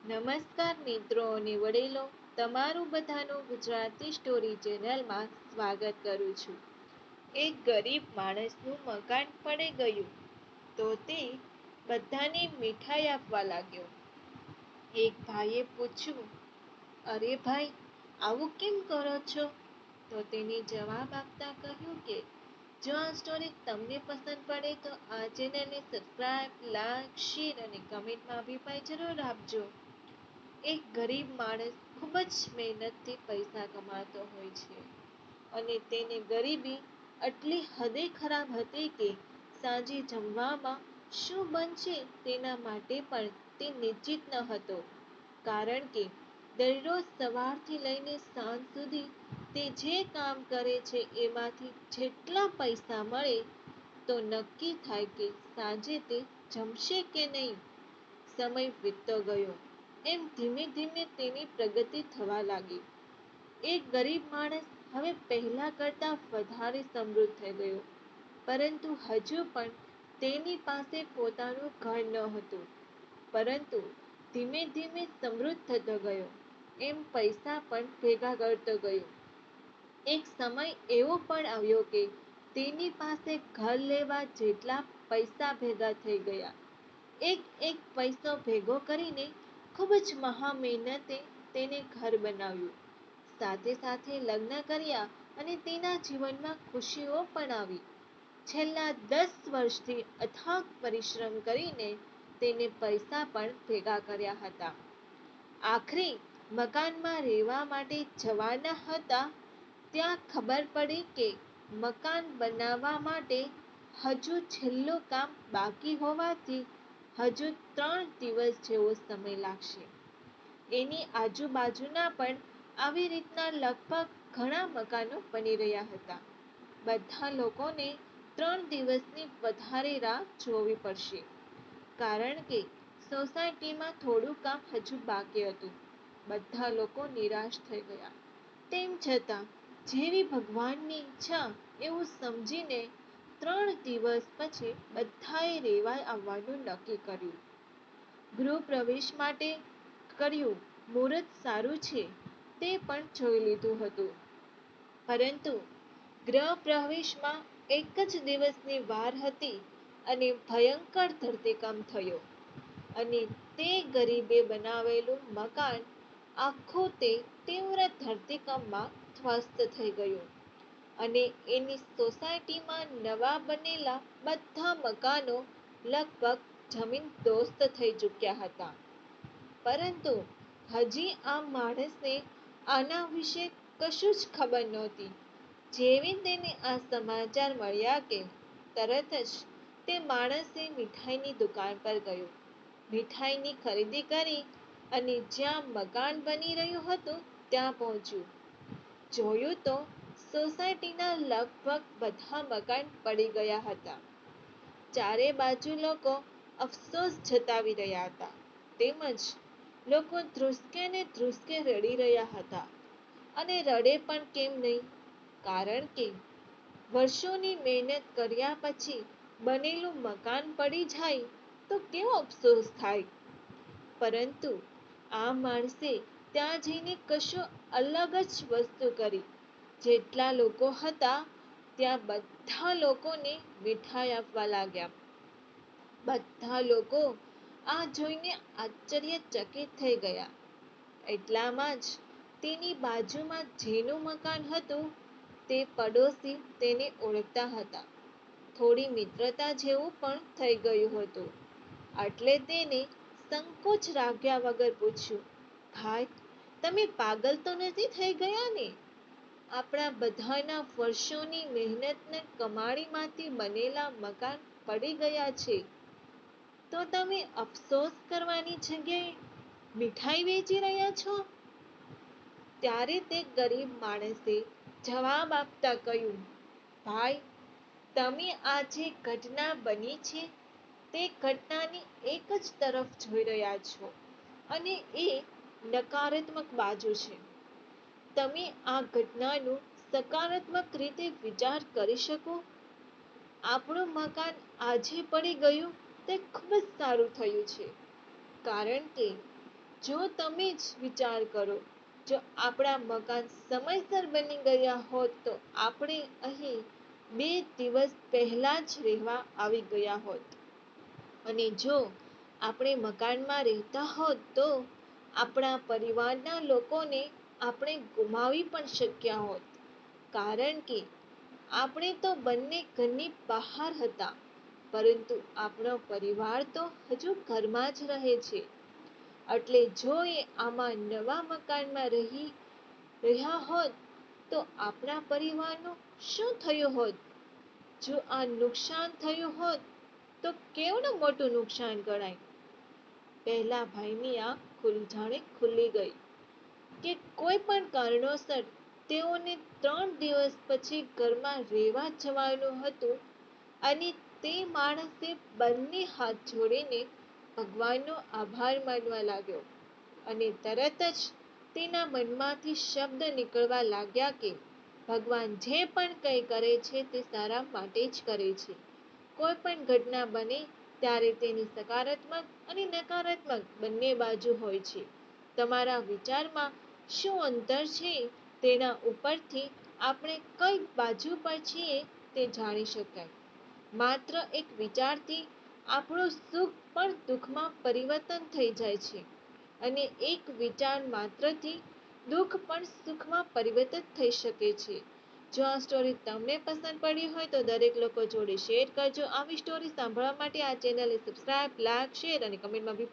નમસ્કાર મિત્રો અને વડીલો, તમારું બધાનું ગુજરાતી સ્ટોરી ચેનલમાં સ્વાગત કરું છું. એક ગરીબ માણસનું મકાન પડી ગયું તો તે બધાને મીઠાઈ આપવા લાગ્યો. એક ભાઈએ પૂછ્યું, અરે ભાઈ, આવું કેમ કરો છો? તો તેને જવાબ આપતા કહ્યું કે જો આ સ્ટોરી તમને પસંદ પડે તો આ ચેનલને સબસ્ક્રાઇબ, લાઈક, શેર અને કમેન્ટમાં અભિપ્રાય જરૂર આપજો. એક ગરીબ માણસ ખૂબ જ મહેનતથી પૈસા કમાતો હોય છે અને તેને ગરીબી આટલી હદે ખરાબ હતી કે સાંજે જમવામાં શું બનશે તેના માટે પણ તે નિશ્ચિત ન હતો. કારણ કે દરરોજ સવારથી લઈને સાંજ સુધી તે જે કામ કરે છે એમાંથી જેટલા પૈસા મળે તો નક્કી થાય કે સાંજે તે જમશે કે નહીં. સમય વીતતો ગયો. એમ ધીમે ધીમે તેની પ્રગતિ થવા લાગી. એક ગરીબ માણસ હવે પહેલા કરતા વધારે સમૃદ્ધ થઈ ગયો, પરંતુ હજુ પણ તેની પાસે પોતાનું ઘર ન હતું. પરંતુ ધીમે ધીમે સમૃદ્ધ થતો ગયો, એમ પૈસા પણ ભેગા કરતો ગયો. એક સમય એવો પણ આવ્યો કે તેની પાસે ઘર લેવા જેટલા પૈસા ભેગા થઈ ગયા. એક એક પૈસો ભેગો કરીને ખૂબ જ મહા મહેનતે તેને ઘર બનાવ્યું. સાથે સાથે લગ્ન કર્યા અને તેના જીવનમાં ખુશીઓ પણ આવી. છેલ્લા 10 વર્ષથી અથાગ પરિશ્રમ કરીને તેને પૈસા પણ ભેગા કર્યા હતા. આખરે મકાનમાં રહેવા માટે જવાના હતા ત્યાં ખબર પડી કે મકાન બનાવવા માટે હજુ છેલ્લું કામ બાકી હોવાથી હજુ 3 દિવસ જેવો સમય લાગશે. એની આજુબાજુના પણ આવી રીતના લગભગ ઘણા મકાનો બની રહ્યા હતા. બધા લોકોને 3 દિવસની વધારે રાહ જોવી પડશે, કારણ કે સોસાયટીમાં થોડું કામ હજુ બાકી હતું. બધા લોકો નિરાશ થઈ ગયા. તેમ છતાં જેવી ભગવાનની ઈચ્છા એવું સમજીને 3 દિવસ પછી બધાએ રહેવા આવવાનું નક્કી કર્યું. ગૃહ પ્રવેશ માટે કર્યું. મુહૂર્ત સારું છે તે પણ જોઈ લીધું હતું. પરંતુ ગૃહ પ્રવેશમાં એક જ દિવસની વાર હતી અને ભયંકર ધરતીકંપ થયો અને તે ગરીબે બનાવેલું મકાન આખું તે તીવ્ર ધરતીકંપમાં ધ્વસ્ત થઈ ગયું અને એની સોસાયટીમાં નવા બનેલા બધા મકાનો લગભગ જમીનદોસ્ત થઈ ચૂક્યા હતા. પરંતુ હજી આ માણસને આના વિશે કશું જ ખબર નહોતી. જેવી તેને આ સમાચાર મળ્યા કે તરત જ તે માણસે મીઠાઈની દુકાન પર ગયો. મીઠાઈની ખરીદી કરી અને જ્યાં મકાન બની રહ્યું હતું ત્યાં પહોંચ્યું. જોયું તો સોસાયટીના લગભગ બધા મકાન પડી ગયા હતા. ચારે બાજુ લોકો અફસોસ જતાવી રહ્યા હતા, તેમજ લોકો ધ્રુસકે ને ધ્રુસકે રડી રહ્યા હતા. અને રડે પણ કેમ નહીં? કારણ કે વર્ષોની મહેનત કર્યા પછી બનેલું મકાન પડી જાય તો કેવો અફસોસ થાય. પરંતુ આ માણસે ત્યાં જઈને કશું અલગ જ વસ્તુ કરી. જેટલા લોકો હતા ત્યાં બધા લોકોને મીઠાઈ આપવા લાગ્યા. બધા લોકો આ જોઈને આશ્ચર્યચકિત થઈ ગયા. એટલામાં જ તેની બાજુમાં જેનું મકાન હતું તે પડોશી તેને ઓળખતા હતા. થોડી મિત્રતા જેવું પણ થઈ ગયું હતું. એટલે તેને સંકોચ રાખ્યા વગર પૂછ્યું, ભાઈ, તમે પાગલ તો નથી થઈ ગયા ને? આપણા બધાના વર્ષોની મહેનતને કમાણીમાંથી બનેલા મકાન પડી ગયા છે તો તમે અફસોસ કરવાની જગ્યાએ મીઠાઈ વેચી રહ્યા છો? ત્યારે તે ગરીબ માણસે જવાબ આપતા કહ્યું, ભાઈ, તમે આ જે ઘટના બની છે તે ઘટનાની એક જ તરફ જોઈ રહ્યા છો અને એ નકારાત્મક બાજુ છે. તમે આ ઘટનાનું સકારાત્મક રીતે વિચાર કરી શકો? આપણું મકાન આજે પડી ગયું તે ખૂબ જ સારું થયું છે, કારણ કે જો તમે જ વિચાર કરો, જો આપણા મકાન સમયસર બની ગયા હોત તો આપણે અહીં 2 દિવસ પહેલા જ રહેવા આવી ગયા હોત. અને જો આપણે મકાનમાં રહેતા હોત તો આપણા પરિવારના લોકોને આપણે ગુમાવી પણ શક્યા હોત. કારણ કે આપણે તો બંને ઘરની બહાર હતા, પરંતુ આપણો પરિવાર તો હજુ ઘરમાં જ રહે છે. એટલે જો એ આમાં નવા મકાનમાં રહ્યા હોત તો આપણા પરિવારનું શું થયું હોત? જો આ નુકસાન થયું હોત તો કેવડું મોટું નુકસાન ગણાય. પહેલા ભાઈની આંખ જાણે ખુલી ગઈ કે કોઈ પણ કારણોસર તેઓને 3 દિવસ પછી ઘરમાં રહેવા જવાનું હતું અને તે માણસે બંને હાથ જોડીને ભગવાનનો આભાર માનવા લાગ્યો અને તરત જ તેના મનમાંથી શબ્દ નીકળવા લાગ્યા કે ભગવાન જે પણ કંઈ કરે છે તે સારા માટે જ કરે છે. કોઈ પણ ઘટના બને ત્યારે તેની સકારાત્મક અને નકારાત્મક બંને બાજુ હોય છે. તમારા વિચારમાં શું અંતર છે તેના ઉપરથી આપણે કઈ બાજુ પર છીએ તે જાણી શકાય. માત્ર એક વિચારથી આપણું સુખ પણ દુઃખમાં પરિવર્તન થઈ જાય છે અને એક વિચાર માત્રથી દુઃખ પણ સુખમાં પરિવર્તિત થઈ શકે છે. જો આ સ્ટોરી તમને પસંદ પડી હોય તો દરેક લોકો જોડે શેર કરજો. આવી સ્ટોરી સાંભળવા માટે આ ચેનલને સબસ્ક્રાઇબ, લાઈક, શેર અને કમેન્ટમાં બી